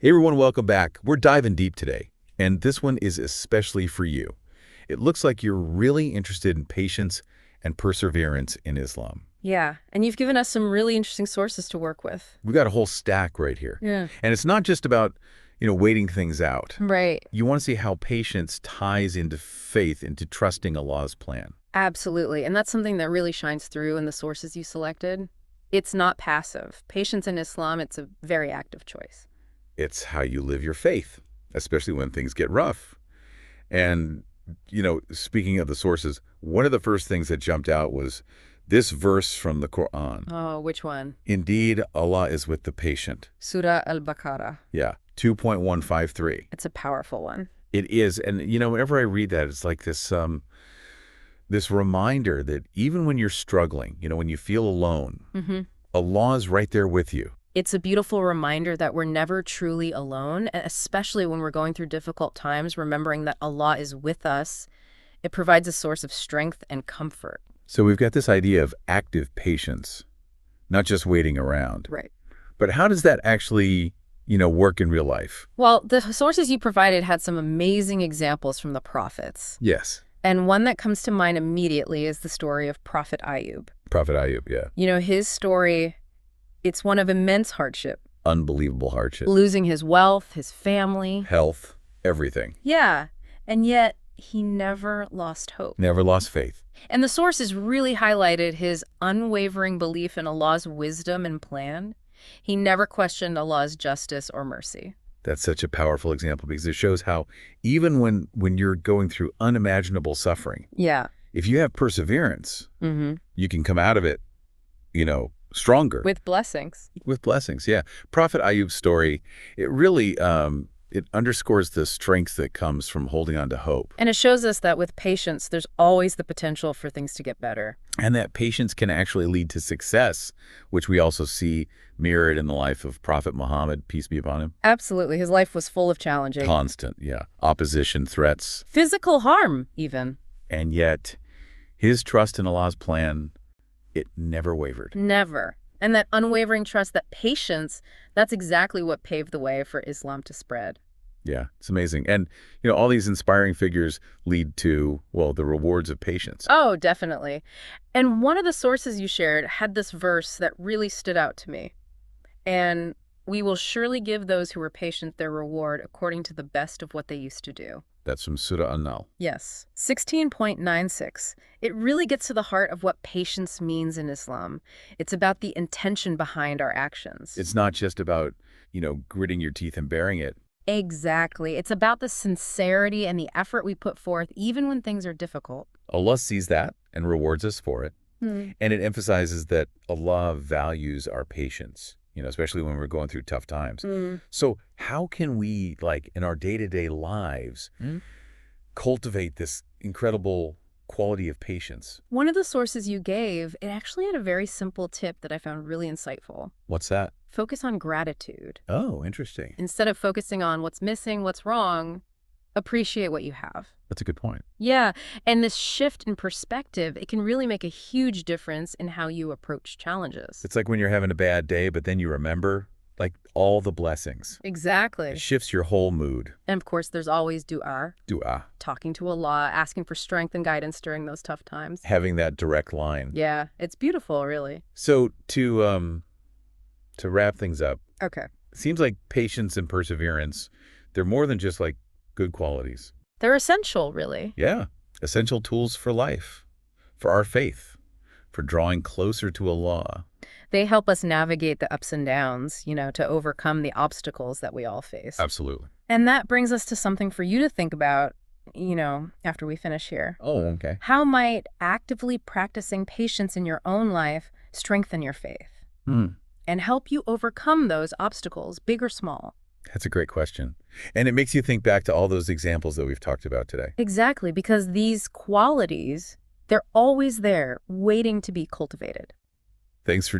Hey everyone, welcome back. We're diving deep today, and this one is especially for you. It looks like you're really interested in patience and perseverance in Islam. Yeah, and you've given us some really interesting sources to work with. We've got a whole stack right here. Yeah. And it's not just about, waiting things out. Right. You want to see how patience ties into faith, into trusting Allah's plan. Absolutely. And that's something that really shines through in the sources you selected. It's not passive. Patience in Islam, it's a very active choice. It's how you live your faith, especially when things get rough. And, speaking of the sources, one of the first things that jumped out was this verse from the Quran. Oh, which one? Indeed, Allah is with the patient. Surah Al-Baqarah. Yeah, 2.153. It's a powerful one. It is. And, whenever I read that, it's like this reminder that even when you're struggling, when you feel alone, Allah is right there with you. It's a beautiful reminder that we're never truly alone, especially when we're going through difficult times, remembering that Allah is with us. It provides a source of strength and comfort. So we've got this idea of active patience, not just waiting around. Right. But how does that actually, work in real life? Well, the sources you provided had some amazing examples from the prophets. Yes. And one that comes to mind immediately is the story of Prophet Ayub. Prophet Ayub, yeah. His story, it's one of immense hardship. Unbelievable hardship. Losing his wealth, his family. Health, everything. Yeah. And yet, he never lost hope. Never lost faith. And the sources really highlighted his unwavering belief in Allah's wisdom and plan. He never questioned Allah's justice or mercy. That's such a powerful example because it shows how even when you're going through unimaginable suffering, Yeah. if you have perseverance, you can come out of it, stronger. With blessings. With blessings, yeah. Prophet Ayub's story, it really it underscores the strength that comes from holding on to hope. And it shows us that with patience, there's always the potential for things to get better. And that patience can actually lead to success, which we also see mirrored in the life of Prophet Muhammad, peace be upon him. Absolutely. His life was full of challenges. Constant, yeah. Opposition, threats. Physical harm, even. And yet, his trust in Allah's plan, it never wavered. Never. And that unwavering trust, that patience, that's exactly what paved the way for Islam to spread. Yeah, it's amazing. And, all these inspiring figures lead to, well, the rewards of patience. Oh, definitely. And one of the sources you shared had this verse that really stood out to me. And we will surely give those who are patient their reward according to the best of what they used to do. That's from Surah An-Nahl. Yes. 16.96. It really gets to the heart of what patience means in Islam. It's about the intention behind our actions. It's not just about, gritting your teeth and bearing it. Exactly. It's about the sincerity and the effort we put forth even when things are difficult. Allah sees that and rewards us for it. And it emphasizes that Allah values our patience, especially when we're going through tough times. So how can we, in our day-to-day lives, cultivate this incredible quality of patience? One of the sources you gave, it actually had a very simple tip that I found really insightful. What's that? Focus on gratitude. Oh, interesting. Instead of focusing on what's missing, what's wrong, appreciate what you have. That's a good point. Yeah, and this shift in perspective, it can really make a huge difference in how you approach challenges. It's like when you're having a bad day, but then you remember, all the blessings. Exactly. It shifts your whole mood. And of course, there's always dua. Dua. Talking to Allah, asking for strength and guidance during those tough times. Having that direct line. Yeah, it's beautiful, really. So to wrap things up, Okay. it seems like patience and perseverance, they're more than just good qualities. They're essential, really. Yeah. Essential tools for life, for our faith, for drawing closer to Allah. They help us navigate the ups and downs, to overcome the obstacles that we all face. Absolutely. And that brings us to something for you to think about, after we finish here. Oh, okay. How might actively practicing patience in your own life strengthen your faith and help you overcome those obstacles, big or small? That's a great question. And it makes you think back to all those examples that we've talked about today. Exactly, because these qualities, they're always there, waiting to be cultivated. Thanks for joining.